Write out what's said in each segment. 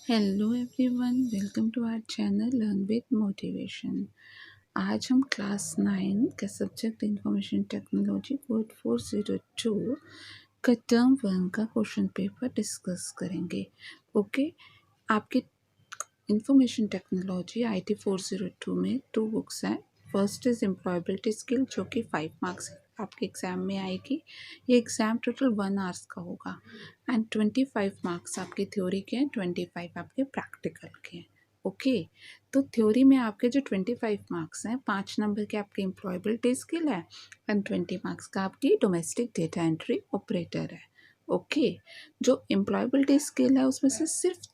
Hello everyone, welcome to our channel learn with motivation. आज हम class 9 का subject information technology code 402 का term 1 का क्वेश्चन पेपर डिस्कस करेंगे। ओके, आपके इंफॉर्मेशन टेक्नोलॉजी IT 402 में 2 बुक्स हैं। फर्स्ट इज़ एम्प्लॉयबिलिटी स्किल, जो कि 5 मार्क्स आपके एग्ज़ाम में आएगी। ये एग्ज़ाम टोटल 1 आवर्स का होगा एंड 25 मार्क्स आपकी थ्योरी के हैं, 25 आपके प्रैक्टिकल के हैं। ओके, तो थ्योरी में आपके जो 25 मार्क्स हैं, 5 नंबर के आपके एम्प्लॉयबिलिटी स्किल है एंड 20 मार्क्स का आपकी डोमेस्टिक डेटा एंट्री ऑपरेटर है। ओके, जो एम्प्लॉयबिलिटी स्किल है उसमें से सिर्फ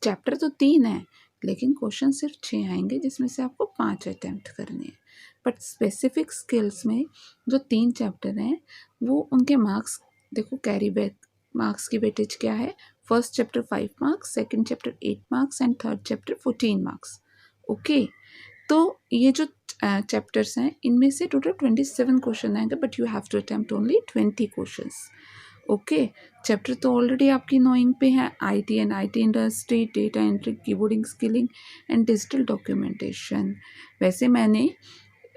चैप्टर तो 3 है, लेकिन क्वेश्चन सिर्फ 6 आएंगे, जिसमें से आपको 5 अटैम्प्ट करने हैं। बट स्पेसिफिक स्किल्स में जो 3 चैप्टर हैं वो उनके मार्क्स देखो, कैरी बैक मार्क्स की वेटेज क्या है। फर्स्ट चैप्टर 5 मार्क्स, second chapter 8 marks and third chapter 14 marks. Okay, तो ये जो चैप्टर्स हैं इनमें से टोटल 27 क्वेश्चन आएंगे, but you have to attempt only 20 questions. Okay, chapter तो ऑलरेडी आपकी नोइंग पे है, IT and IT industry, data entry, keyboarding skilling and digital documentation. वैसे मैंने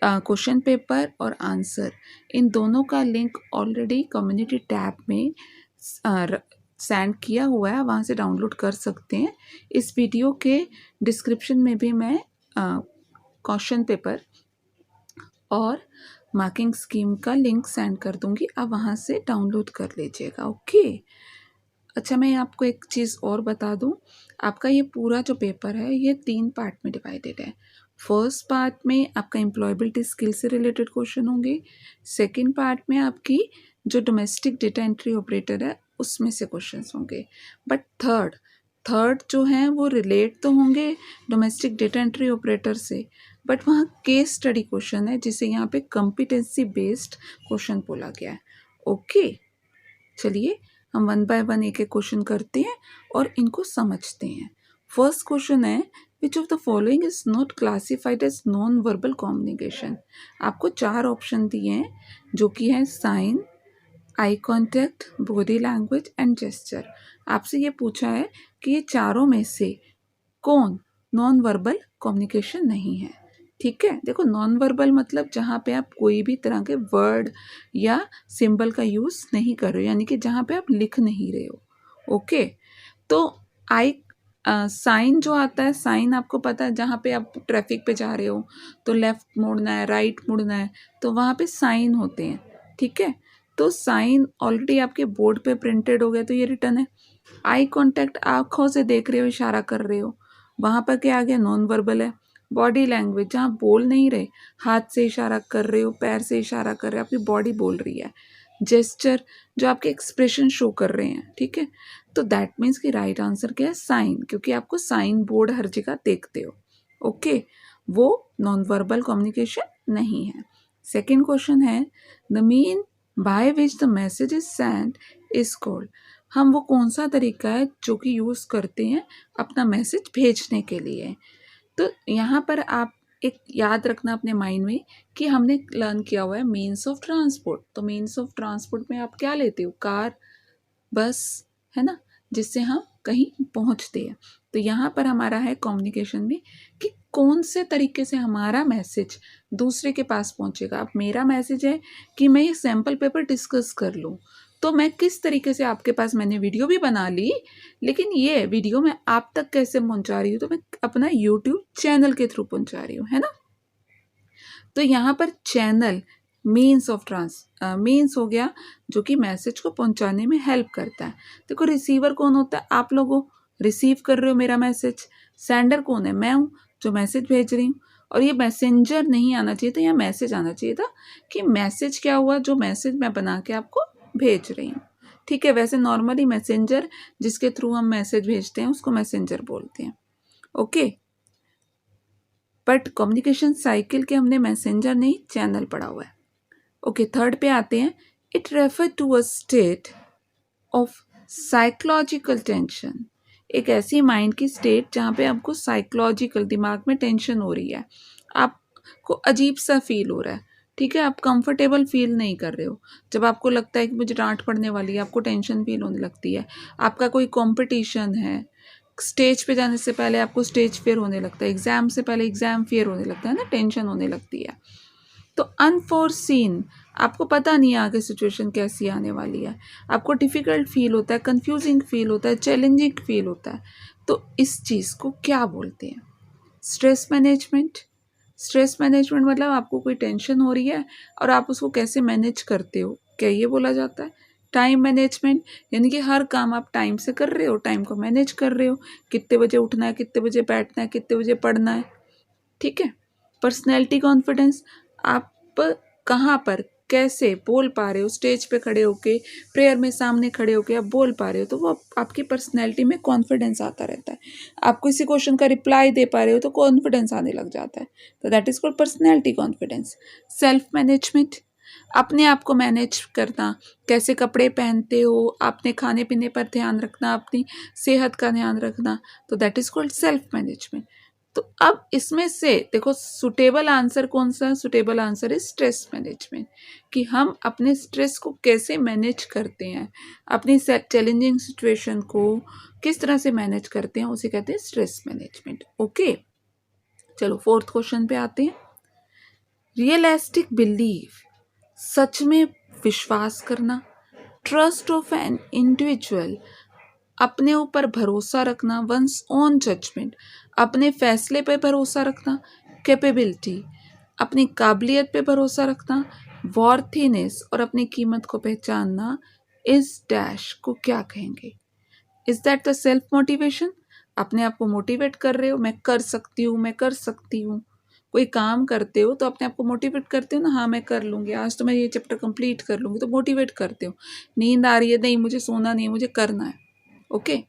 क्वेश्चन पेपर और आंसर इन दोनों का लिंक ऑलरेडी कम्युनिटी टैब में सेंड किया हुआ है, वहाँ से डाउनलोड कर सकते हैं। इस वीडियो के डिस्क्रिप्शन में भी मैं क्वेश्चन पेपर और मार्किंग स्कीम का लिंक सेंड कर दूंगी, आप वहाँ से डाउनलोड कर लीजिएगा। ओके, अच्छा, मैं आपको एक चीज़ और बता दूं, आपका ये पूरा जो पेपर है ये 3 पार्ट में डिवाइडेड है। फर्स्ट पार्ट में आपका एम्प्लॉयबिलिटी स्किल से रिलेटेड क्वेश्चन होंगे। सेकंड पार्ट में आपकी जो डोमेस्टिक डेटा एंट्री ऑपरेटर है उसमें से क्वेश्चंस होंगे। बट थर्ड जो हैं वो रिलेट तो होंगे डोमेस्टिक डेटा एंट्री ऑपरेटर से, बट वहाँ केस स्टडी क्वेश्चन है, जिसे यहाँ पे कॉम्पिटेंसी बेस्ड क्वेश्चन बोला गया है। ओके, चलिए हम 1 बाय 1 एक एक क्वेश्चन करते हैं और इनको समझते हैं। फर्स्ट क्वेश्चन है, which of the following is not classified as non verbal communication. आपको 4 ऑप्शन दिए हैं, जो कि है sign, eye contact, body language and gesture. आपसे ये पूछा है कि ये चारों में से कौन नॉन वर्बल कम्युनिकेशन नहीं है। ठीक है, देखो, नॉन वर्बल मतलब जहाँ पे आप कोई भी तरह के वर्ड या सिंबल का यूज़ नहीं कर रहे हो, यानी कि जहाँ पे आप लिख नहीं रहे हो। ओके, तो आई साइन जो आता है, साइन आपको पता है, जहाँ पे आप ट्रैफिक पे जा रहे हो तो लेफ्ट मुड़ना है, राइट मुड़ना है, तो वहाँ पे साइन होते हैं। ठीक है, तो साइन ऑलरेडी आपके बोर्ड पे प्रिंटेड हो गया, तो ये रिटर्न है। आई कांटेक्ट, आंखों से देख रहे हो, इशारा कर रहे हो, वहाँ पर क्या आ गया, नॉन वर्बल है। बॉडी लैंग्वेज, जहाँ बोल नहीं रहे, हाथ से इशारा कर रहे हो, पैर से इशारा कर रहे हो, आपकी बॉडी बोल रही है। जेस्चर, जो आपके एक्सप्रेशन शो कर रहे हैं। ठीक है, तो दैट मीन्स कि राइट आंसर क्या है, साइन, क्योंकि आपको साइन बोर्ड हर जगह देखते हो। ओके, वो नॉन वर्बल कम्युनिकेशन नहीं है। सेकेंड क्वेश्चन है, the mean by which the message is send is called. हम वो कौन सा तरीका है जो कि यूज़ करते हैं अपना मैसेज भेजने के लिए। तो यहाँ पर आप एक याद रखना अपने माइंड में कि हमने लर्न किया हुआ है मीन्स ऑफ ट्रांसपोर्ट। तो मीन्स ऑफ ट्रांसपोर्ट में आप क्या लेते हो, कार, बस, है ना, जिससे हम कहीं पहुंचते हैं। तो यहाँ पर हमारा है कम्युनिकेशन में कि कौन से तरीके से हमारा मैसेज दूसरे के पास पहुंचेगा। अब मेरा मैसेज है कि मैं ये सैम्पल पेपर डिस्कस कर लूँ, तो मैं किस तरीके से आपके पास, मैंने वीडियो भी बना ली, लेकिन ये वीडियो मैं आप तक कैसे पहुंचा रही हूँ, तो मैं अपना यूट्यूब चैनल के थ्रू पहुंचा रही हूँ, है ना। तो यहाँ पर चैनल मीन्स ऑफ मीन्स हो गया, जो कि मैसेज को पहुंचाने में हेल्प करता है। देखो, रिसीवर कौन होता है, आप लोग हो, रिसीव कर रहे हो मेरा मैसेज। सेंडर कौन है, मैं हूँ जो मैसेज भेज रही हूँ। और ये मैसेंजर नहीं आना चाहिए था, यहाँ मैसेज आना चाहिए था कि मैसेज क्या हुआ, जो मैसेज मैं बना के आपको भेज रही हूँ। ठीक है, वैसे नॉर्मली मैसेंजर जिसके थ्रू हम मैसेज भेजते हैं उसको मैसेंजर बोलते हैं। ओके, बट कम्युनिकेशन साइकिल के हमने मैसेंजर नहीं, चैनल पढ़ा हुआ है। ओके, थर्ड पे आते हैं, it refer to a state of psychological tension. एक ऐसी माइंड की स्टेट जहाँ पे आपको साइकोलॉजिकल, दिमाग में टेंशन हो रही है, आपको अजीब सा फील हो रहा है। ठीक है, आप कंफर्टेबल फील नहीं कर रहे हो। जब आपको लगता है कि मुझे डांट पड़ने वाली है, आपको टेंशन फील होने लगती है। आपका कोई कंपटीशन है, स्टेज पे जाने से पहले आपको स्टेज फियर होने लगता है, एग्ज़ाम से पहले एग्ज़ाम फियर होने लगता है ना, टेंशन होने लगती है। तो अनफोर्सीन, आपको पता नहीं है आगे सिचुएशन कैसी आने वाली है, आपको डिफ़िकल्ट फील होता है, कंफ्यूजिंग फील होता है, चैलेंजिंग फील होता है। तो इस चीज़ को क्या बोलते हैं? Stress management. स्ट्रेस मैनेजमेंट मतलब आपको कोई टेंशन हो रही है और आप उसको कैसे मैनेज करते हो, क्या ये बोला जाता है? टाइम मैनेजमेंट, यानी कि हर काम आप टाइम से कर रहे हो, टाइम को मैनेज कर रहे हो, कितने बजे उठना है, कितने बजे बैठना है, कितने बजे पढ़ना है, ठीक है। पर्सनैलिटी कॉन्फिडेंस, आप कहाँ पर कैसे बोल पा रहे हो, स्टेज पे खड़े होके, प्रेयर में सामने खड़े होके आप बोल पा रहे हो, तो वो आपकी पर्सनैलिटी में कॉन्फिडेंस आता रहता है। आप किसी क्वेश्चन का रिप्लाई दे पा रहे हो तो कॉन्फिडेंस आने लग जाता है, तो that is called personality confidence. Self management, अपने आप को मैनेज करना, कैसे कपड़े पहनते हो, अपने खाने पीने पर ध्यान रखना, अपनी सेहत का ध्यान रखना, तो that is called self management. तो अब इसमें से देखो सुटेबल आंसर कौन सा है? Suitable answer is stress management, कि हम अपने स्ट्रेस को कैसे मैनेज करते हैं, अपनी चैलेंजिंग सिचुएशन को किस तरह से मैनेज करते हैं, उसे कहते हैं स्ट्रेस मैनेजमेंट। ओके, चलो फोर्थ क्वेश्चन पे आते हैं। रियलिस्टिक बिलीव, सच में विश्वास करना। ट्रस्ट ऑफ एन इंडिविजुअल, अपने ऊपर भरोसा रखना। वंस ओन जजमेंट, अपने फैसले पे भरोसा रखना। कैपेबिलिटी, अपनी काबिलियत पे भरोसा रखना। वॉर्थीनेस, और अपनी कीमत को पहचानना। इस डैश को क्या कहेंगे? Is that the self motivation, अपने आप को मोटिवेट कर रहे हो, मैं कर सकती हूँ, मैं कर सकती हूँ। कोई काम करते हो तो अपने आप को मोटिवेट करते हो ना, हाँ मैं कर लूँगी, आज तो मैं ये चैप्टर कंप्लीट कर लूँगी, तो मोटिवेट करते हो। नींद आ रही है, नहीं मुझे सोना नहीं है, मुझे करना है। ओके।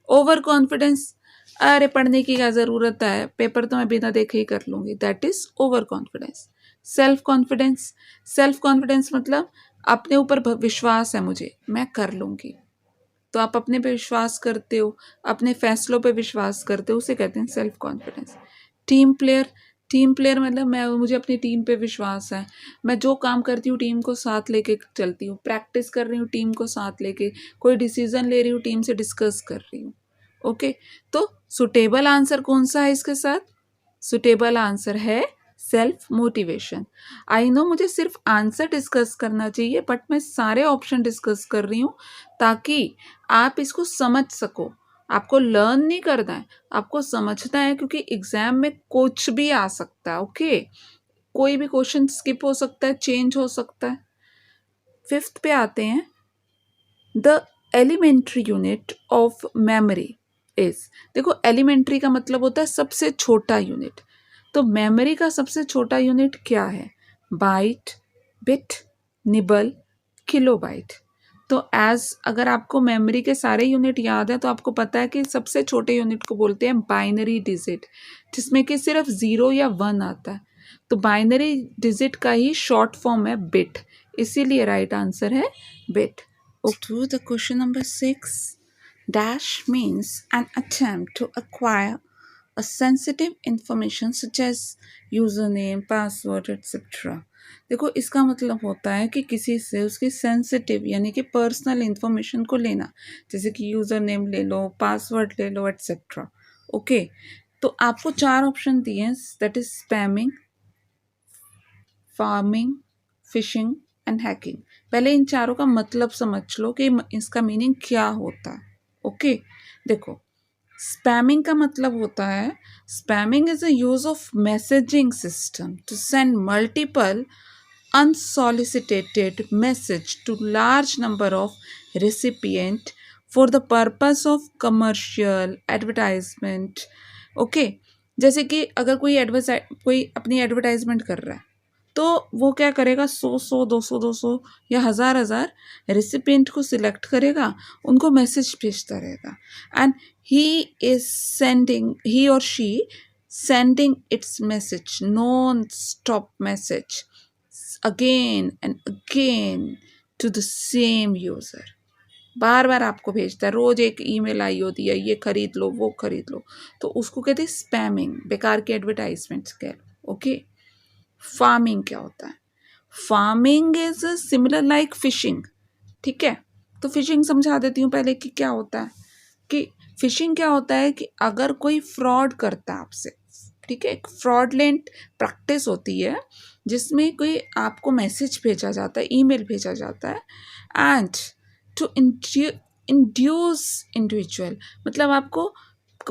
ओवर कॉन्फिडेंस, अरे पढ़ने की क्या ज़रूरत है, पेपर तो मैं बिना देखे ही कर लूँगी, that is over confidence. Self confidence, self confidence मतलब अपने ऊपर विश्वास है मुझे, मैं कर लूँगी, तो आप अपने पे विश्वास करते हो, अपने फैसलों पे विश्वास करते हो, उसे कहते हैं self confidence. Team player, team player मतलब मुझे अपनी टीम पे विश्वास है, मैं जो काम करती हूँ टीम को साथ लेके चलती हूँ, प्रैक्टिस कर रही हूँ टीम को साथ लेके, कोई डिसीजन ले रही हूँ टीम से डिस्कस कर रही हूँ। ओके, तो सुटेबल आंसर कौन सा है इसके साथ? सुटेबल आंसर है सेल्फ मोटिवेशन। आई नो मुझे सिर्फ आंसर डिस्कस करना चाहिए, बट मैं सारे ऑप्शन डिस्कस कर रही हूँ ताकि आप इसको समझ सको। आपको लर्न नहीं करना है, आपको समझना है, क्योंकि एग्जाम में कुछ भी आ सकता है। ओके, कोई भी क्वेश्चन स्किप हो सकता है, चेंज हो सकता है। फिफ्थ पे आते हैं। The elementary unit of memory is, देखो एलिमेंट्री का मतलब होता है सबसे छोटा यूनिट, तो मेमोरी का सबसे छोटा यूनिट क्या है? Byte, bit, nibble, kilobyte. तो अगर आपको मेमोरी के सारे यूनिट याद है तो आपको पता है कि सबसे छोटे यूनिट को बोलते हैं बाइनरी डिजिट, जिसमें कि सिर्फ 0 या 1 आता है। तो बाइनरी डिजिट का ही शॉर्ट फॉर्म है बिट, इसीलिए राइट आंसर है bit. To the question number 6, dash means an attempt to acquire a sensitive information such as username, password, etc. देखो इसका मतलब होता है कि किसी से उसकी सेंसिटिव यानी कि पर्सनल इंफॉर्मेशन को लेना, जैसे कि यूज़र नेम ले लो, पासवर्ड ले लो, एट्सेट्रा। ओके, तो आपको 4 ऑप्शन दिए हैं, that is spamming, farming, fishing and hacking. पहले इन चारों का मतलब समझ लो कि इसका मीनिंग क्या होता है। ओके, देखो स्पैमिंग का मतलब होता है, spamming is a use of messaging system to send multiple unsolicited message to large number of recipient for the purpose of commercial advertisement. Okay, जैसे कि अगर कोई अपनी एडवर्टाइजमेंट कर रहा है तो वो क्या करेगा, 100 200 या हज़ार रेसिपिएंट को सिलेक्ट करेगा, उनको मैसेज भेजता रहेगा, एंड ही और she sending its message, non stop message again and again to the same user. बार बार आपको भेजता है, रोज़ एक ईमेल आई होती है, ये खरीद लो, वो खरीद लो, तो उसको कहते हैं स्पैमिंग, बेकार के एडवर्टाइजमेंट्स कह लो। ओके, फार्मिंग क्या होता है? Farming is similar like fishing. ठीक है, तो फिशिंग समझा देती हूँ पहले कि क्या होता है। कि फिशिंग क्या होता है कि अगर कोई फ्रॉड करता है आपसे, ठीक है, एक फ्रॉडलेंट प्रैक्टिस होती है जिसमें कोई आपको मैसेज भेजा जाता है, ईमेल भेजा जाता है एंड टू इंड्यूस इंडिविजुअल, मतलब आपको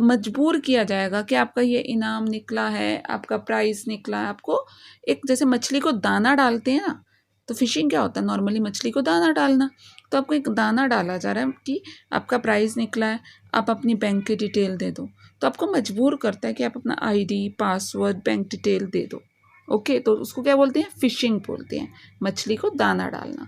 मजबूर किया जाएगा कि आपका ये इनाम निकला है, आपका प्राइस निकला है। आपको एक जैसे मछली को दाना डालते हैं ना, तो फिशिंग क्या होता है, नॉर्मली मछली को दाना डालना, तो आपको एक दाना डाला जा रहा है कि आपका प्राइस निकला है, आप अपनी बैंक की डिटेल दे दो। तो आपको मजबूर करता है कि आप अपना आईडी, पासवर्ड, बैंक डिटेल दे दो। ओके, तो उसको क्या बोलते हैं, फिशिंग बोलते हैं, मछली को दाना डालना।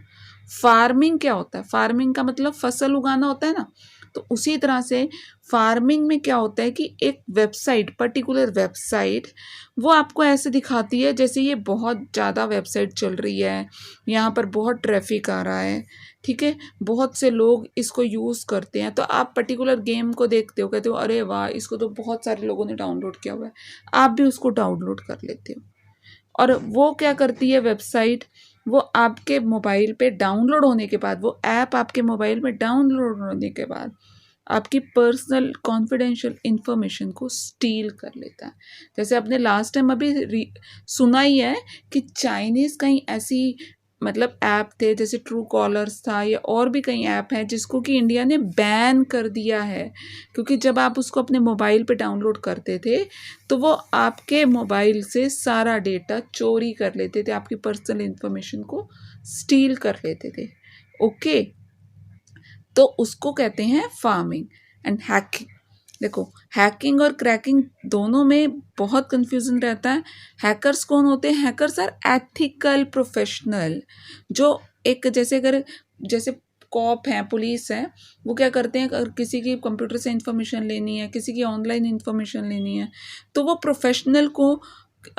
फार्मिंग क्या होता है, फार्मिंग का मतलब फसल उगाना होता है ना, तो उसी तरह से फार्मिंग में क्या होता है कि एक वेबसाइट, पर्टिकुलर वेबसाइट, वो आपको ऐसे दिखाती है जैसे ये बहुत ज़्यादा वेबसाइट चल रही है, यहाँ पर बहुत ट्रैफिक आ रहा है, ठीक है, बहुत से लोग इसको यूज़ करते हैं, तो आप पर्टिकुलर गेम को देखते हो, कहते हो अरे वाह, इसको तो बहुत सारे लोगों ने डाउनलोड किया हुआ है, आप भी उसको डाउनलोड कर लेते हो। और वो क्या करती है वेबसाइट, वो आपके मोबाइल पे डाउनलोड होने के बाद, वो ऐप आपके मोबाइल में डाउनलोड होने के बाद आपकी पर्सनल कॉन्फिडेंशियल इंफॉर्मेशन को स्टील कर लेता है। जैसे आपने लास्ट टाइम अभी सुना ही है कि चाइनीज़ कहीं ऐसी मतलब ऐप थे, जैसे ट्रू कॉलर्स था या और भी कई ऐप हैं जिसको कि इंडिया ने बैन कर दिया है, क्योंकि जब आप उसको अपने मोबाइल पे डाउनलोड करते थे तो वो आपके मोबाइल से सारा डेटा चोरी कर लेते थे, आपकी पर्सनल इंफॉर्मेशन को स्टील कर लेते थे। ओके, तो उसको कहते हैं फार्मिंग एंड हैकिंग। देखो, हैकिंग और क्रैकिंग दोनों में बहुत कंफ्यूजन रहता है। हैकर्स कौन होते हैं, हैकर्स आर एथिकल प्रोफेशनल, जो एक जैसे अगर जैसे कॉप हैं, पुलिस है, वो क्या करते हैं, अगर किसी की कंप्यूटर से इंफॉर्मेशन लेनी है, किसी की ऑनलाइन इंफॉर्मेशन लेनी है, तो वो प्रोफेशनल को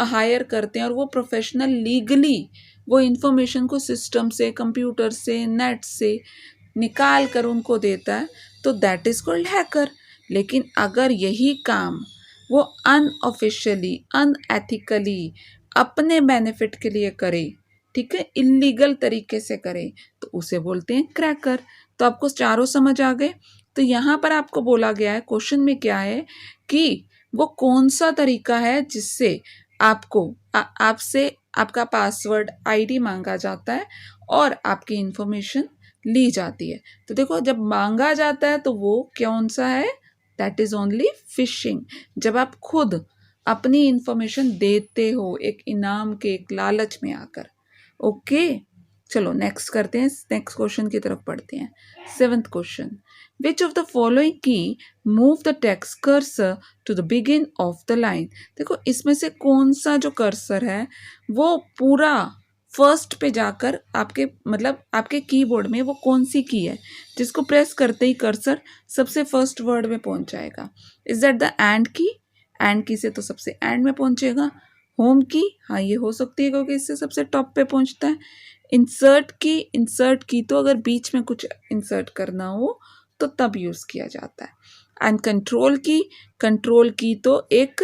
हायर करते हैं और वो प्रोफेशनल लीगली वो इंफॉर्मेशन को सिस्टम से, कंप्यूटर से, नेट से निकाल कर उनको देता है, तो दैट इज़ कॉल्ड हैकर। लेकिन अगर यही काम वो अनऑफिशियली, अनएथिकली, अपने बेनिफिट के लिए करे, ठीक है, इलीगल तरीके से करे, तो उसे बोलते हैं क्रैकर। तो आपको चारों समझ आ गए। तो यहाँ पर आपको बोला गया है, क्वेश्चन में क्या है कि वो कौन सा तरीका है जिससे आपको आपसे आपका पासवर्ड, आईडी मांगा जाता है और आपकी इंफॉर्मेशन ली जाती है। तो देखो, जब मांगा जाता है तो वो कौन सा है, दैट इज ओनली फिशिंग। जब आप खुद अपनी इंफॉर्मेशन देते हो एक इनाम के, एक लालच में आकर। ओके, चलो नेक्स्ट करते हैं, नेक्स्ट क्वेश्चन की तरफ पढ़ते हैं। 7th question, which of the following key move the text cursor to the begin of the line. देखो, इसमें से कौन सा जो कर्सर है वो पूरा फर्स्ट पे जाकर आपके मतलब आपके कीबोर्ड में वो कौन सी की है जिसको प्रेस करते ही कर्सर सबसे फर्स्ट वर्ड में पहुंच जाएगा। इज दैट द एंड की, एंड की से तो सबसे एंड में पहुंचेगा। होम की, हाँ ये हो सकती है क्योंकि इससे सबसे टॉप पे पहुंचता है। इंसर्ट की, इंसर्ट की तो अगर बीच में कुछ इंसर्ट करना हो तो तब यूज़ किया जाता है। एंड कंट्रोल की, कंट्रोल की तो एक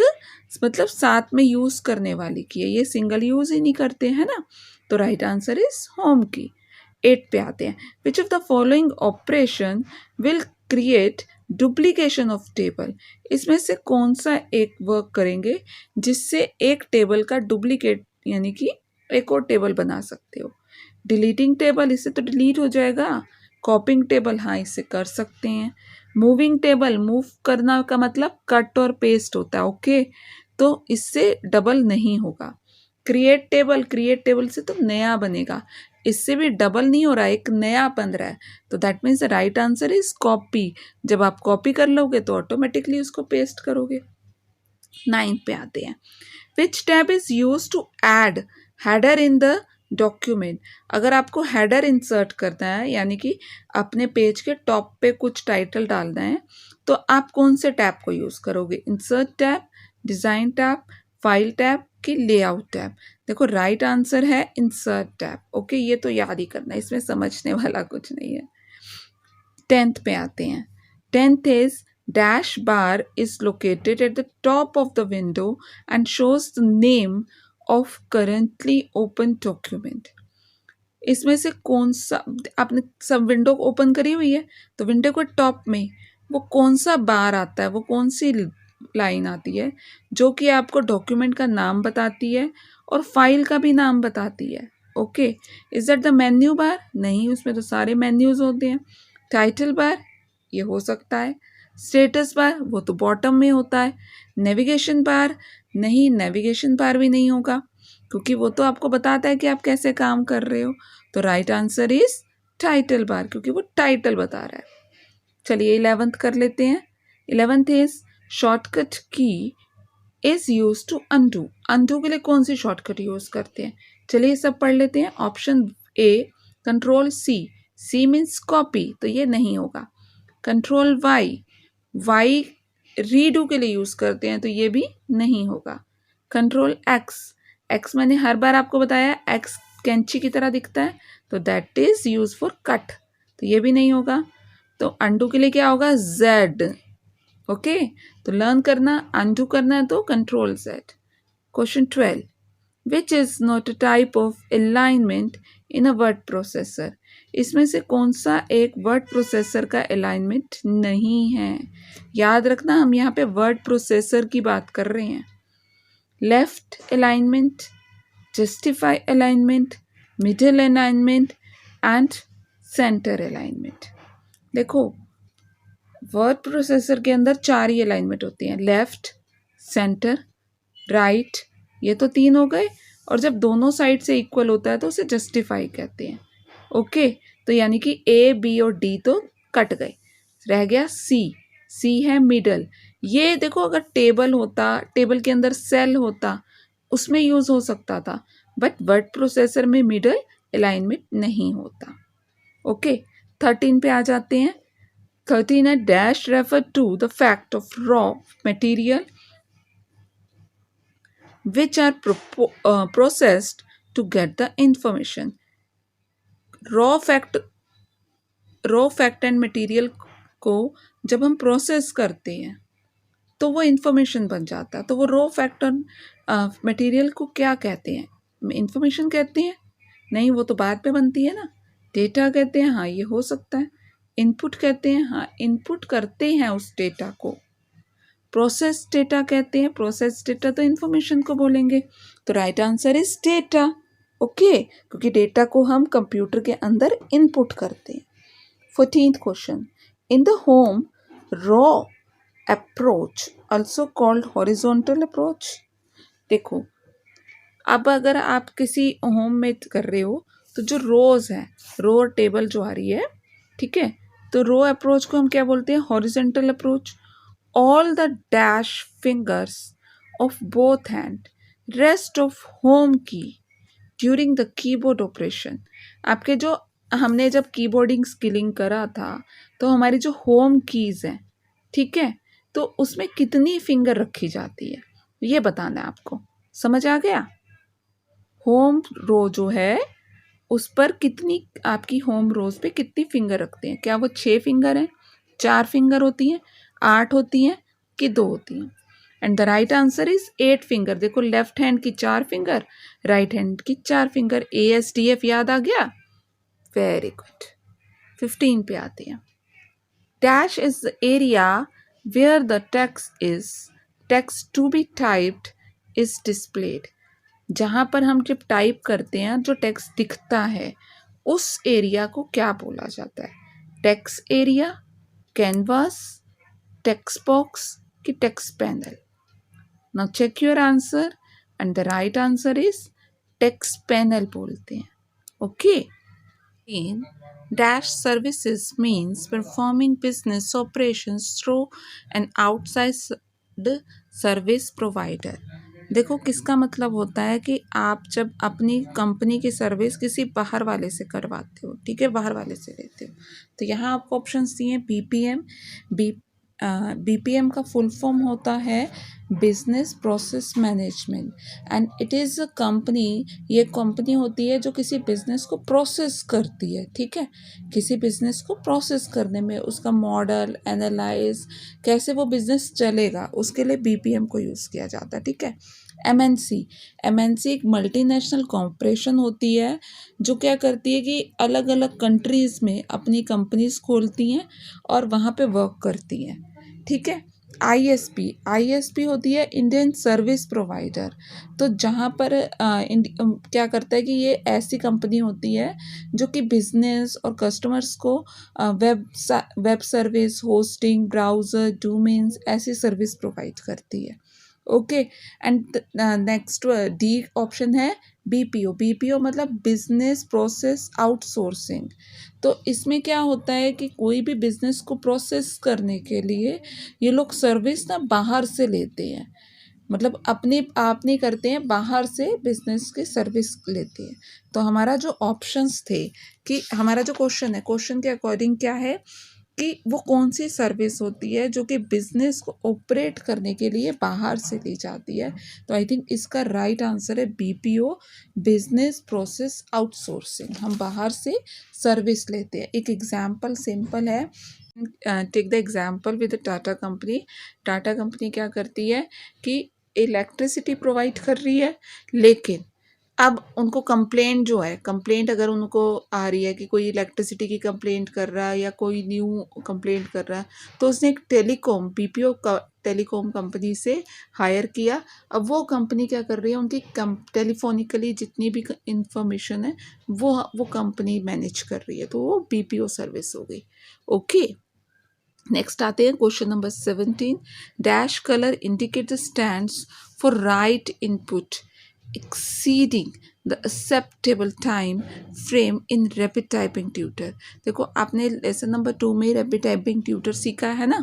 मतलब साथ में यूज़ करने वाली की है, ये सिंगल यूज़ ही नहीं करते हैं ना, तो राइट आंसर इज होम की। 8 पे आते हैं, विच of the following operation will create duplication of table. इसमें से कौन सा एक वर्क करेंगे जिससे एक टेबल का डुप्लीकेट यानी कि एक और टेबल बना सकते हो। डिलीटिंग टेबल, इससे तो डिलीट हो जाएगा। कॉपिंग टेबल, हाँ इससे कर सकते हैं। मूविंग टेबल, मूव करना का मतलब कट और पेस्ट होता है, ओके, तो इससे डबल नहीं होगा। क्रिएट टेबल, क्रिएट टेबल से तो नया बनेगा, इससे भी डबल नहीं हो रहा है, एक नया बन रहा है, तो that means the right answer is copy. जब आप कॉपी कर लोगे तो ऑटोमेटिकली उसको पेस्ट करोगे। 9 पे आते हैं, which tab is use to add header in the document. अगर आपको हेडर इंसर्ट करना है यानी कि अपने पेज के टॉप पे कुछ टाइटल डालना है, तो आप कौन से टैब को यूज़ करोगे, insert tab, design tab, file tab की लेआउट टैब। देखो, राइट आंसर है इंसर्ट टैब। ओके, ये तो याद ही करना है, इसमें समझने वाला कुछ नहीं है। 10th पे आते हैं, 10th is dash bar is located at the top of the window and shows the name of currently open document. इसमें से कौन सा, आपने सब विंडो ओपन करी हुई है तो विंडो को टॉप में वो कौन सा बार आता है, वो कौन सी लाइन आती है जो कि आपको डॉक्यूमेंट का नाम बताती है और फाइल का भी नाम बताती है। Okay, is that the menu bar? नहीं, उसमें तो सारे मेन्यूज होते हैं। टाइटल बार, ये हो सकता है। स्टेटस बार, वो तो बॉटम में होता है। नेविगेशन बार, नहीं, नेविगेशन बार भी नहीं होगा क्योंकि वो तो आपको बताता है कि आप कैसे काम कर रहे हो। तो right answer is title bar, क्योंकि वो टाइटल बता रहा है। चलिए 11th कर लेते हैं। 11th is shortcut key is use to undo. Undo के लिए कौन सी शॉर्टकट यूज करते हैं? चलिए सब पढ़ लेते हैं। Option A control C, C means copy, तो ये नहीं होगा। कंट्रोल वाई, वाई रीडू के लिए यूज करते हैं, तो ये भी नहीं होगा। कंट्रोल एक्स, एक्स मैंने हर बार आपको बताया एक्स कैंची की तरह दिखता है, तो that is use for cut, तो ये भी नहीं होगा। तो अंडू के लिए क्या होगा? जेड। ओके, तो लर्न करना, अंडू करना है तो control Z. Question 12, which is not a type of alignment in a word processor? इसमें से कौन सा एक वर्ड प्रोसेसर का अलाइनमेंट नहीं है? याद रखना, हम यहाँ पे वर्ड प्रोसेसर की बात कर रहे हैं। Left alignment, justify alignment, middle alignment and centre alignment. देखो, वर्ड प्रोसेसर के अंदर 4 ही अलाइनमेंट होती हैं, लेफ्ट, सेंटर, राइट, ये तो 3 हो गए, और जब दोनों साइड से इक्वल होता है तो उसे जस्टिफाई कहते हैं। ओके, तो यानी कि ए बी और डी तो कट गए, रह गया सी। सी है मिडल। ये देखो, अगर टेबल होता, टेबल के अंदर सेल होता, उसमें यूज हो सकता था, बट वर्ड प्रोसेसर में मिडल अलाइनमेंट नहीं होता। ओके, 13 पे आ जाते हैं। 13 है dash refer to the fact of raw material which are processed to get the information. Raw fact and material को जब हम प्रोसेस करते हैं तो वो इंफॉर्मेशन बन जाता है। तो वो रॉ फैक्ट और मटेरियल को क्या कहते हैं? इंफॉर्मेशन कहते हैं? नहीं, वो तो बाद में बनती है ना। डेटा कहते हैं? हाँ, ये हो सकता है। इनपुट कहते हैं? हाँ, इनपुट करते हैं उस डेटा को। प्रोसेस डेटा कहते हैं? प्रोसेस डेटा तो इंफॉर्मेशन को बोलेंगे, तो right answer is data. Okay, क्योंकि डेटा को हम कंप्यूटर के अंदर इनपुट करते हैं। 14th question, in the home raw approach also called horizontal approach. देखो, अब अगर आप किसी होम में कर रहे हो तो जो रोज है, रो और टेबल जो आ रही है, ठीक है, तो रो अप्रोच को हम क्या बोलते हैं? Horizontal approach. all the dash fingers of both hand rest of home key during the keyboard operation। आपके जो, हमने जब कीबोर्डिंग स्किलिंग करा था तो हमारी जो होम कीज हैं, ठीक है, तो उसमें कितनी फिंगर रखी जाती है ये बताना है आपको। समझ आ गया? होम रो जो है उस पर कितनी, आपकी होम रोज पे कितनी फिंगर रखते हैं? क्या वो 6 फिंगर हैं, 4 फिंगर होती हैं, 8 होती हैं कि 2 होती हैं? And the right answer is 8 finger. देखो, लेफ्ट हैंड की 4 फिंगर, राइट हैंड की 4 फिंगर। ASDF याद आ गया? Very good. 15 पे आते हैं। Dash is the area where the text to be typed is displayed. जहाँ पर हम जब टाइप करते हैं जो टेक्स्ट दिखता है उस एरिया को क्या बोला जाता है? Text area, canvas, text box कि text panel? Now check your answer and the right answer is text panel बोलते हैं। Okay, in dash services means performing business operations through an outside service provider। देखो, किसका मतलब होता है कि आप जब अपनी कंपनी की सर्विस किसी बाहर वाले से करवाते हो, ठीक है, बाहर वाले से लेते हो, तो यहाँ आपको ऑप्शंस दिए हैं। BPM का फुल फॉर्म होता है business process management, and it is a company, ये कंपनी होती है जो किसी बिजनेस को प्रोसेस करती है, ठीक है, किसी बिजनेस को प्रोसेस करने में उसका मॉडल एनालाइज, कैसे वो बिजनेस चलेगा, उसके लिए BPM को यूज़ किया जाता है, ठीक है। एमएनसी, एमएनसी एक मल्टीनेशनल कॉर्पोरेशन होती है जो क्या करती है कि अलग अलग कंट्रीज़ में अपनी कंपनीज खोलती हैं और वहाँ पे वर्क करती हैं, ठीक है। आईएसपी, आईएसपी होती है इंडियन सर्विस प्रोवाइडर। तो जहाँ पर क्या करता है कि ये ऐसी कंपनी होती है जो कि बिजनेस और कस्टमर्स को web service, hosting, browser, domains ऐसी सर्विस प्रोवाइड करती है। Okay. And next D option है बीपीओ, बीपीओ मतलब बिजनेस प्रोसेस आउटसोर्सिंग। तो इसमें क्या होता है कि कोई भी बिजनेस को प्रोसेस करने के लिए ये लोग सर्विस ना बाहर से लेते हैं, मतलब अपने आप नहीं करते हैं, बाहर से बिजनेस की सर्विस लेते हैं। तो हमारा जो ऑप्शंस थे कि हमारा जो क्वेश्चन है, क्वेश्चन के अकॉर्डिंग क्या है कि वो कौन सी सर्विस होती है जो कि बिजनेस को ऑपरेट करने के लिए बाहर से ली जाती है। तो आई थिंक इसका राइट आंसर है बीपीओ, बिजनेस प्रोसेस आउटसोर्सिंग। हम बाहर से सर्विस लेते हैं। एक एग्जाम्पल सिंपल है, take the example with Tata company. Tata company क्या करती है कि इलेक्ट्रिसिटी प्रोवाइड कर रही है, लेकिन अब उनको कंप्लेंट जो है, कंप्लेंट अगर उनको आ रही है कि कोई इलेक्ट्रिसिटी की कंप्लेंट कर रहा है या कोई न्यू कंप्लेंट कर रहा है, तो उसने एक टेलीकॉम बीपीओ का टेलीकॉम कंपनी से हायर किया। अब वो कंपनी क्या कर रही है, उनकी टेलीफोनिकली जितनी भी इंफॉर्मेशन है वो कंपनी मैनेज कर रही है, तो वो बीपीओ सर्विस हो गई। ओके, नेक्स्ट आते हैं question number 17। Dash colour indicate the stands for right input exceeding the acceptable time frame in rapid typing tutor. देखो आपने लेसन नंबर 2 में रैपिड टाइपिंग ट्यूटर सीखा है ना,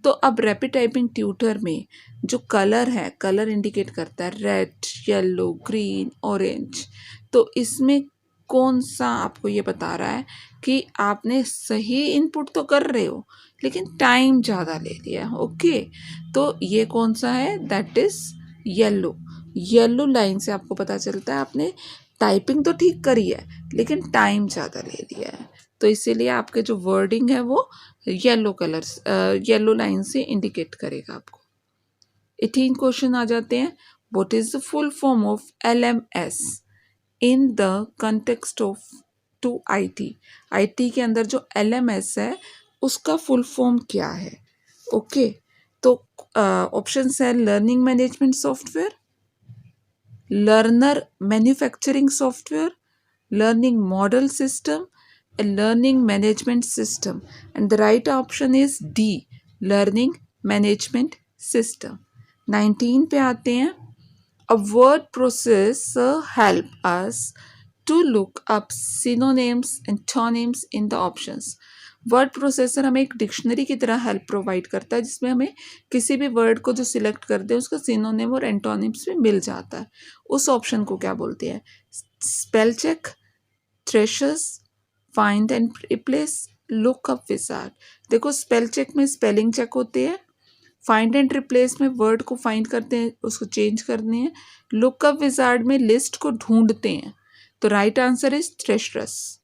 तो अब रैपिड टाइपिंग ट्यूटर में जो कलर है, कलर इंडिकेट करता है रेड, येलो, ग्रीन, ऑरेंज। तो इसमें कौन सा आपको ये बता रहा है कि आपने सही इनपुट तो कर रहे हो लेकिन टाइम ज़्यादा ले लिया। ओके, तो ये कौन सा है, that is yellow. Yellow line से आपको पता चलता है आपने टाइपिंग तो ठीक करी है लेकिन टाइम ज़्यादा ले लिया है। तो इसीलिए आपके जो वर्डिंग है वो येलो कलर्स येलो लाइन से इंडिकेट करेगा आपको। 18 क्वेश्चन आ जाते हैं। What is the full form of LMS in the context of to IT? IT के अंदर जो LMS है उसका फुल फॉर्म क्या है? ओके, तो ऑप्शन है learning management software, learner manufacturing software, learning model system, a learning management system, and the right option is D, learning management system। 19 पे आते हैं। A word processor help us to look up synonyms and antonyms in the options। Word processor हमें एक dictionary की तरह help provide करता है जिसमें हमें किसी भी वर्ड को जो सिलेक्ट करते हैं उसका सिनोनिम और एंटोनिम्स भी मिल जाता है। उस ऑप्शन को क्या बोलते हैं? Spell check, thesaurus, find and replace, lookup wizard. देखो स्पेल चेक में स्पेलिंग चेक होते हैं, फाइंड एंड रिप्लेस में वर्ड को फाइंड करते हैं, उसको चेंज करने हैं, लुकअप विजार्ड में लिस्ट को ढूंढते हैं। तो right answer is threshers.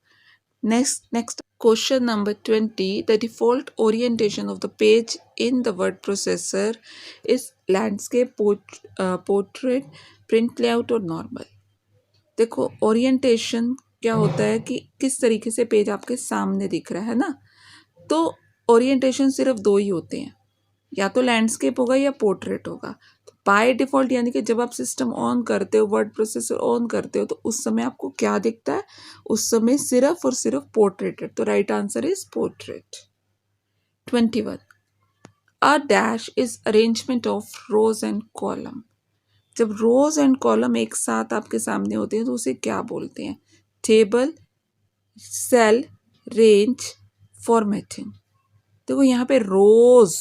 Next question number 20। The default orientation of the page in the word processor is landscape, portrait, print layout और नॉर्मल। देखो ओरिएंटेशन क्या होता है कि किस तरीके से पेज आपके सामने दिख रहा है ना, तो ओरिएंटेशन सिर्फ दो ही होते हैं, या तो लैंडस्केप होगा या पोर्ट्रेट होगा। तो बाय डिफ़ॉल्ट यानी कि जब आप सिस्टम ऑन करते हो, वर्ड प्रोसेसर ऑन करते हो, तो उस समय आपको क्या दिखता है? उस समय सिर्फ और सिर्फ पोर्ट्रेट है। तो right answer is portrait. 21। A dash is arrangement of rows and column. जब रोज एंड कॉलम एक साथ आपके सामने होते हैं तो उसे क्या बोलते हैं? Table, cell, range, formatting. देखो यहाँ पे रोज,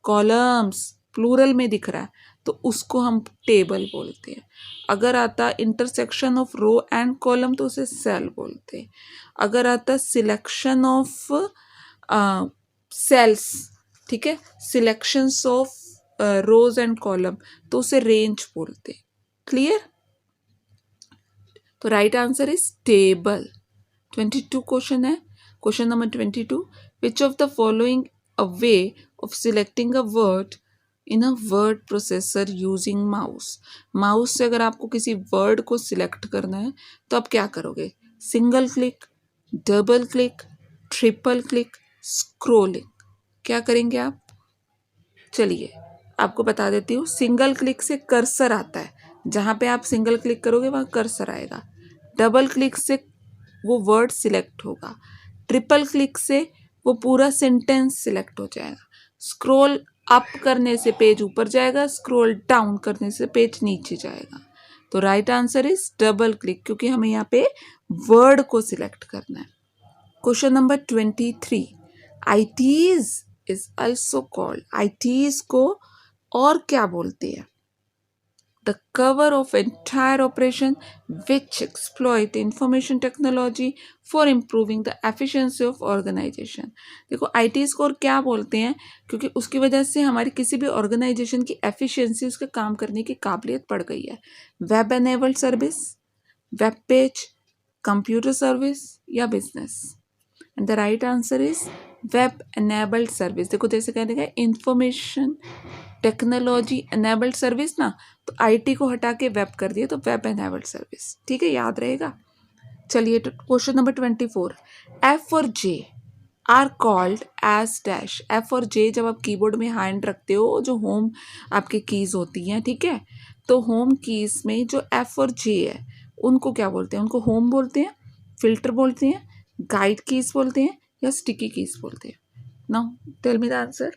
कॉलम्स प्लूरल में दिख रहा है तो उसको हम टेबल बोलते हैं। अगर आता intersection of row and column तो उसे सेल बोलते हैं। अगर आता सिलेक्शन ऑफ सेल्स, ठीक है, selections of rows and column, तो उसे रेंज बोलते हैं। क्लियर? तो right answer is table. 22 question है। Question number 22। Which of the following a way of selecting a word in a word processor using mouse. Mouse से अगर आपको किसी वर्ड को सिलेक्ट करना है तो आप क्या करोगे? Single click, double click, triple click, scrolling, क्या करेंगे आप? चलिए आपको बता देती हूँ। सिंगल क्लिक से कर्सर आता है, जहाँ पे आप सिंगल क्लिक करोगे वहाँ कर्सर आएगा। डबल क्लिक से वो वर्ड सिलेक्ट होगा। ट्रिपल क्लिक से वो पूरा सेंटेंस सिलेक्ट हो जाएगा। स्क्रॉल अप करने से पेज ऊपर जाएगा, स्क्रॉल डाउन करने से पेज नीचे जाएगा। तो right answer is double click, क्योंकि हमें यहाँ पे वर्ड को सिलेक्ट करना है। Question number 23, ITs is also called, ITs को और क्या बोलते हैं? The cover of entire operation which exploit information technology for improving the efficiency of organization। देखो IT स्कोर क्या बोलते हैं, क्योंकि उसकी वजह से हमारी किसी भी ऑर्गेनाइजेशन की एफिशिएंसी, उसके काम करने की काबिलियत बढ़ गई है। Web enabled service, web page, computer service या business? And the right answer is web enabled service. देखो जैसे कहने का इंफॉर्मेशन टेक्नोलॉजी एनेबल्ड सर्विस ना, तो आईटी को हटा के वेब कर दिया तो वेब एनेबल्ड सर्विस। ठीक है, याद रहेगा। चलिए क्वेश्चन नंबर 24, एफ और J are called as dash. F और जे जब आप कीबोर्ड में हैंड रखते हो, जो होम आपकी कीज होती हैं, ठीक है, तो होम कीज में जो एफ और जे है उनको क्या बोलते हैं? उनको होम बोलते हैं, फिल्टर बोलते हैं, गाइड कीज बोलते हैं या स्टिकी कीज बोलते हैं? Now tell me the answer.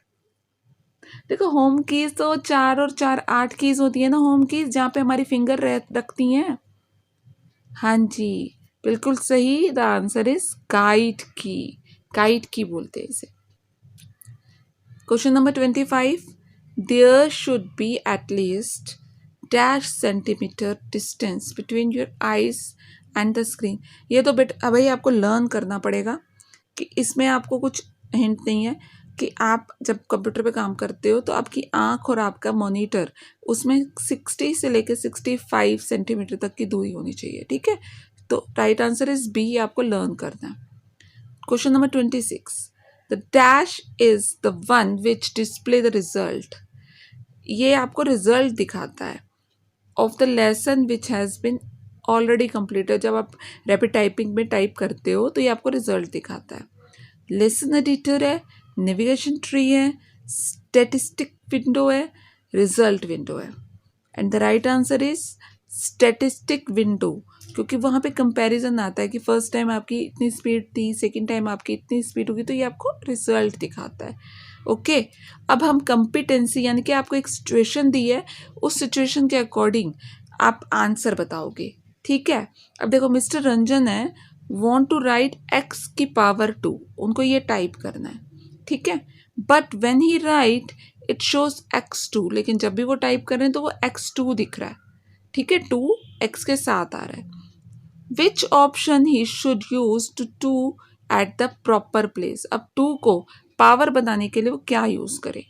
देखो होम कीज तो 4 और 4 8 कीज होती है ना, होम कीज जहाँ पे हमारी फिंगर रखती हैं। हाँ जी, बिल्कुल सही। The answer is guide key, guide key बोलते हैं इसे। Question number 25, there should be at least dash centimetre distance between your eyes and the screen. ये तो भाई आपको लर्न करना पड़ेगा, कि इसमें आपको कुछ हिंट नहीं है कि आप जब कंप्यूटर पे काम करते हो तो आपकी आंख और आपका मॉनिटर, उसमें 60 से लेकर 65 सेंटीमीटर तक की दूरी होनी चाहिए। ठीक है, तो राइट आंसर इज बी, आपको लर्न करना है। Question number 26, the dash is the one which display the result. ये आपको रिजल्ट दिखाता है of the lesson which has been already completed. जब आप रैपिड टाइपिंग में टाइप करते हो तो ये आपको रिजल्ट दिखाता है। लेसन एडिटर है, नेविगेशन ट्री है, स्टैटिस्टिक विंडो है, रिजल्ट विंडो है। And the right answer is statistic window, क्योंकि वहाँ पे कंपैरिजन आता है कि फर्स्ट टाइम आपकी इतनी स्पीड थी, सेकंड टाइम आपकी इतनी स्पीड होगी, तो ये आपको रिजल्ट दिखाता है। ओके, अब हम कंपिटेंसी, यानी कि आपको एक सिचुएशन दी है, उस सिचुएशन के अकॉर्डिंग आप आंसर बताओगे। ठीक है, अब देखो मिस्टर रंजन है, वॉन्ट टू राइट एक्स की पावर 2, उनको ये टाइप करना है। ठीक है, but when he right it shows x2, लेकिन जब भी वो टाइप कर रहे हैं तो वो x2 दिख रहा है। ठीक है, 2 x के साथ आ रहा है। Which option he should use to at the proper place. अब 2 को पावर बनाने के लिए वो क्या यूज करे?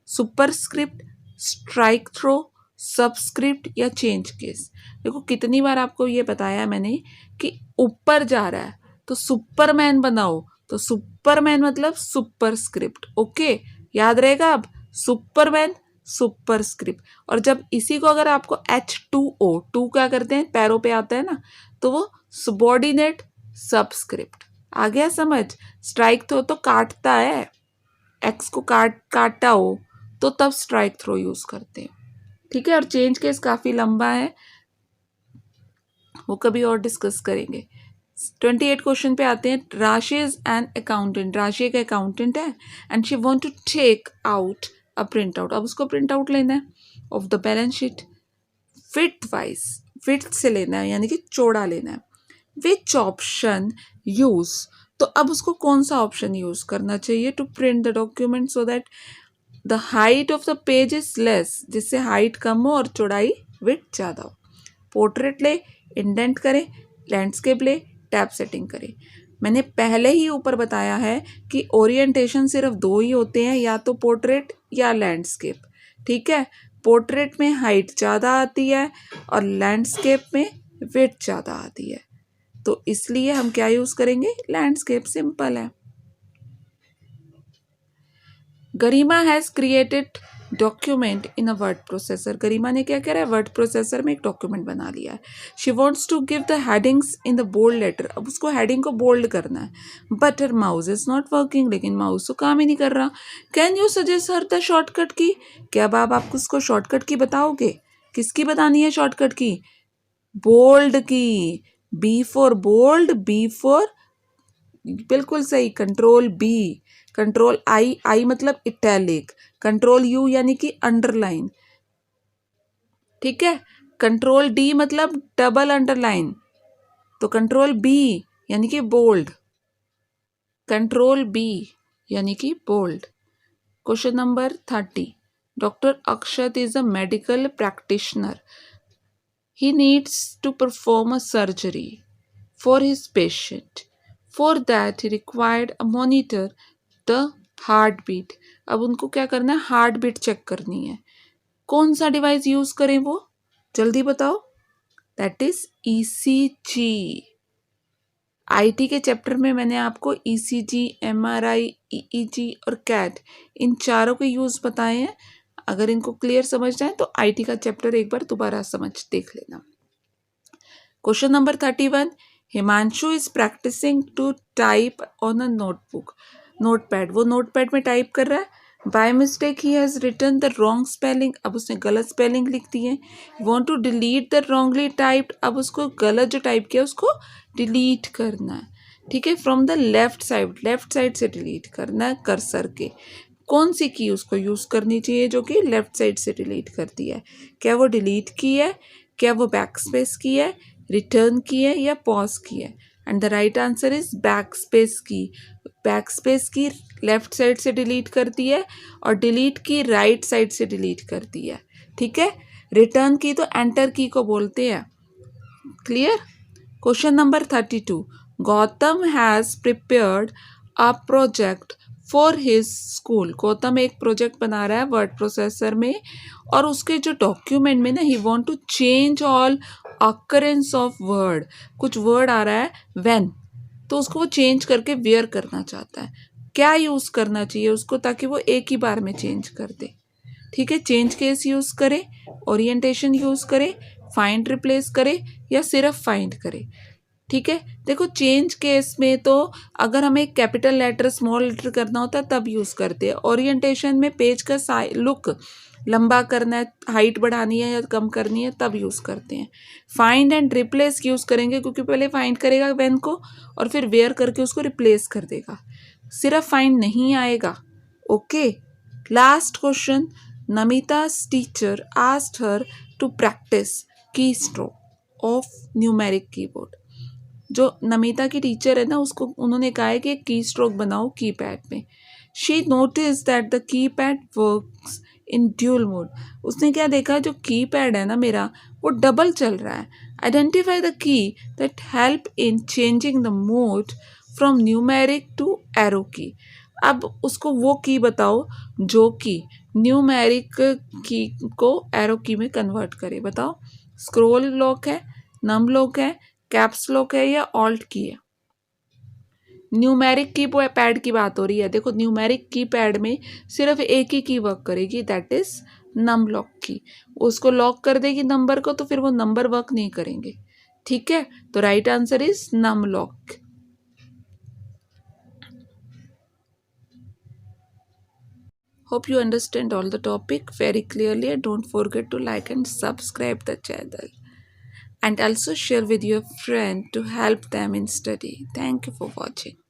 सुपरस्क्रिप्ट, स्ट्राइक थ्रो, सबस्क्रिप्ट या चेंज केस। देखो कितनी बार आपको ये बताया मैंने कि ऊपर जा रहा है तो सुपरमैन बनाओ, तो सुपरमैन मतलब सुपरस्क्रिप्ट। ओके, याद रहेगा। अब सुपरमैन सुपरस्क्रिप्ट, और जब इसी को अगर आपको H2O, 2 क्या करते हैं, पैरों पे आता है ना, तो वो सबॉर्डिनेट सबस्क्रिप्ट। आ गया समझ? स्ट्राइक तो काटता है, एक्स को काटा हो तो तब स्ट्राइक थ्रो यूज करते हैं। ठीक है, और चेंज केस काफी लंबा है, वो कभी और डिस्कस करेंगे। 28 क्वेश्चन पे आते हैं। राशि इज एन अकाउंटेंट, राशि एक अकाउंटेंट है and she want to take out a print out. अब उसको प्रिंट आउट लेना है of the balance sheet, width wise, width से लेना है यानी कि चौड़ा लेना है। विच ऑप्शन यूज, तो अब उसको कौन सा ऑप्शन यूज करना चाहिए to print the document so that the height of the page is less, जिससे हाइट कम हो और चौड़ाई विड्थ ज़्यादा हो। पोर्ट्रेट ले, इंडेंट करें, लैंडस्केप ले, टैब सेटिंग करें। मैंने पहले ही ऊपर बताया है कि ओरिएंटेशन सिर्फ 2 ही होते हैं, या तो पोर्ट्रेट या लैंडस्केप। ठीक है, पोर्ट्रेट में हाइट ज़्यादा आती है और लैंडस्केप में विड्थ ज़्यादा आती है, तो इसलिए हम क्या यूज़ करेंगे? लैंडस्केप, सिंपल है। Garima has created document in a word processor. Garima ने क्या करा है, वर्ड प्रोसेसर में एक डॉक्यूमेंट बना लिया है। She wants to give the headings in the bold letter. अब उसको हेडिंग को बोल्ड करना है, but her mouse is not working, लेकिन माउस तो काम ही नहीं कर रहा। Can you suggest her the shortcut key. क्या अब आप उसको शॉर्टकट की बताओगे? किसकी बतानी है shortcut key? Bold key. B for bold, B for, बिल्कुल सही, control B. Control I, I मतलब इटैलिक। कंट्रोल यू यानी कि अंडरलाइन, ठीक है। कंट्रोल डी मतलब डबल अंडरलाइन, तो कंट्रोल बी यानी कि बोल्ड। कंट्रोल बी यानी कि bold. Question number 30। Doctor Akshat is a medical practitioner. He needs to perform a surgery for his patient. For that, he required a monitor the heartbeat. अब उनको क्या करना है, हार्ट बीट चेक करनी है। कौन सा डिवाइस यूज करें वो, जल्दी बताओ। That is ECG. आईटी के चैप्टर में मैंने आपको ईसीजी, एमआरआई, ईईजी और कैट, इन चारों के यूज बताए हैं। अगर इनको क्लियर समझना है तो आईटी का चैप्टर एक बार दोबारा समझ देख लेना। Question number 31। Himanshu is practising to type on a notebook, notepad. वो नोटपैड में टाइप कर रहा है। By mistake he has written the wrong spelling. अब उसने गलत स्पेलिंग लिख दी है। Want to delete the wrongly typed. अब उसको गलत जो टाइप किया उसको डिलीट करना है, ठीक है। From the left side, left side से डिलीट करना है कर्सर के। कौन सी की उसको यूज करनी चाहिए जो कि लेफ्ट साइड से डिलीट कर दिया है? क्या वो डिलीट की है, क्या वो बैक स्पेस की है, रिटर्न की है, या पॉज की है? And the right answer is back space की। बैक स्पेस की लेफ्ट साइड से डिलीट कर दी है और डिलीट की राइट साइड से डिलीट कर दी है, ठीक है। रिटर्न की तो एंटर की को बोलते हैं। Clear. Question number 32। Gautam has prepared a project for his school. Gautam एक प्रोजेक्ट बना रहा है वर्ड प्रोसेसर में, और उसके जो डॉक्यूमेंट में ना, he want to change all occurrence of word. कुछ वर्ड आ रहा है व्हेन, तो उसको वो चेंज करके वेयर करना चाहता है। क्या यूज करना चाहिए उसको ताकि वो एक ही बार में चेंज कर दे? ठीक है, चेंज केस यूज करे, ओरिएंटेशन यूज करे, फाइंड रिप्लेस करे, या सिर्फ फाइंड करे। ठीक है, देखो चेंज केस में तो अगर हमें कैपिटल लेटर स्मॉल लेटर करना होता है तब यूज करते हैं। ओरिएंटेशन में पेज का लुक लंबा करना है, हाइट बढ़ानी है या कम करनी है, तब यूज करते हैं। फाइंड एंड रिप्लेस यूज करेंगे क्योंकि पहले फाइंड करेगा वेन को और फिर वेयर करके उसको रिप्लेस कर देगा, सिर्फ फाइंड नहीं आएगा। Okay, last question. Namita's teacher asked her to practice keystroke of numeric keyboard। जो नमिता की टीचर है ना, उसको उन्होंने कहा है कि एक की स्ट्रोक बनाओ कीपैड में। She notice that the keypad works in dual mode. उसने क्या देखा, जो कीपैड है ना मेरा वो डबल चल रहा है। Identify the key that help in changing the mode from numeric to arrow key. अब उसको वो की बताओ जो कि न्यूमेरिक की को एरो की में कन्वर्ट करे। बताओ, स्क्रोल लॉक है, नम लॉक है, कैप्स लॉक है, या ऑल्ट की है? न्यूमेरिक की पैड की बात हो रही है। देखो न्यूमेरिक की पैड में सिर्फ एक ही की वर्क करेगी, दैट इज नम लॉक की। उसको लॉक कर देगी नंबर को तो फिर वो नंबर वर्क नहीं करेंगे, ठीक है। तो right answer is num lock. Hope you understand all the topic very clearly, and don't forget to like and subscribe the channel, and also share with your friend to help them in study. Thank you for watching.